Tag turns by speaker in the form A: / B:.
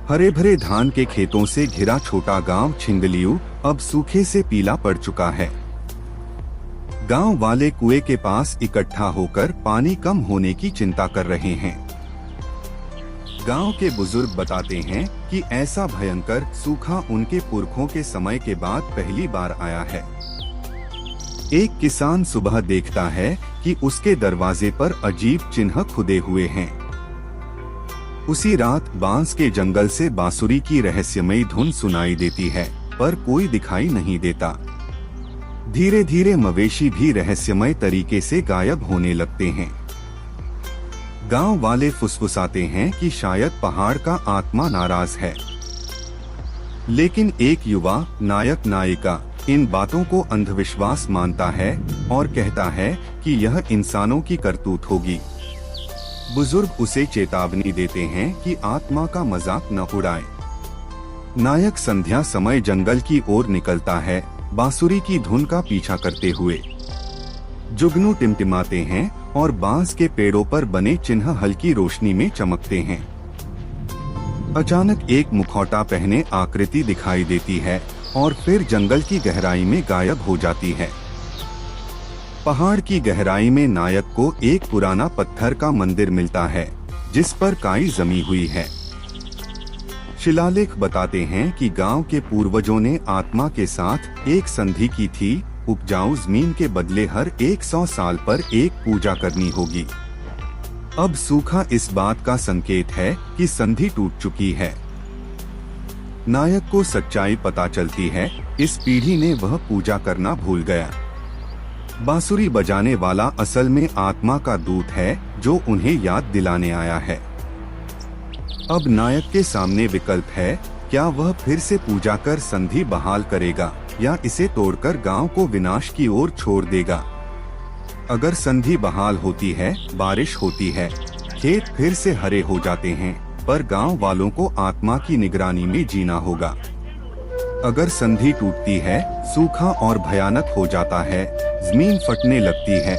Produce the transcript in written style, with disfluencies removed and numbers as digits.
A: हरे भरे धान के खेतों से घिरा छोटा गांव छिंगलियू अब सूखे से पीला पड़ चुका है। गांव वाले कुएं के पास इकट्ठा होकर पानी कम होने की चिंता कर रहे हैं। गांव के बुजुर्ग बताते हैं कि ऐसा भयंकर सूखा उनके पुरखों के समय के बाद पहली बार आया है। एक किसान सुबह देखता है कि उसके दरवाजे पर अजीब चिन्ह खुदे हुए हैं। उसी रात बांस के जंगल से बांसुरी की रहस्यमयी धुन सुनाई देती है, पर कोई दिखाई नहीं देता। धीरे धीरे मवेशी भी रहस्यमय तरीके से गायब होने लगते हैं। गांव वाले फुसफुसाते हैं कि शायद पहाड़ का आत्मा नाराज है, लेकिन एक युवा नायक नायिका इन बातों को अंधविश्वास मानता है और कहता है कि यह इंसानों की करतूत होगी। बुजुर्ग उसे चेतावनी देते हैं कि आत्मा का मजाक न उड़ाए। नायक संध्या समय जंगल की ओर निकलता है, बांसुरी की धुन का पीछा करते हुए। जुगनू टिमटिमाते हैं और बांस के पेड़ों पर बने चिन्ह हल्की रोशनी में चमकते हैं। अचानक एक मुखौटा पहने आकृति दिखाई देती है और फिर जंगल की गहराई में गायब हो जाती है। पहाड़ की गहराई में नायक को एक पुराना पत्थर का मंदिर मिलता है, जिस पर काई जमी हुई है। शिलालेख बताते हैं कि गांव के पूर्वजों ने आत्मा के साथ एक संधि की थी, उपजाऊ जमीन के बदले हर 100 साल पर एक पूजा करनी होगी। अब सूखा इस बात का संकेत है कि संधि टूट चुकी है। नायक को सच्चाई पता चलती है, इस पीढ़ी ने वह पूजा करना भूल गया। बांसुरी बजाने वाला असल में आत्मा का दूत है जो उन्हें याद दिलाने आया है। अब नायक के सामने विकल्प है, क्या वह फिर से पूजा कर संधि बहाल करेगा या इसे तोड़कर गांव को विनाश की ओर छोड़ देगा। अगर संधि बहाल होती है, बारिश होती है, खेत फिर से हरे हो जाते हैं, पर गांव वालों को आत्मा की निगरानी में जीना होगा। अगर संधि टूटती है, सूखा और भयानक हो जाता है, जमीन फटने लगती है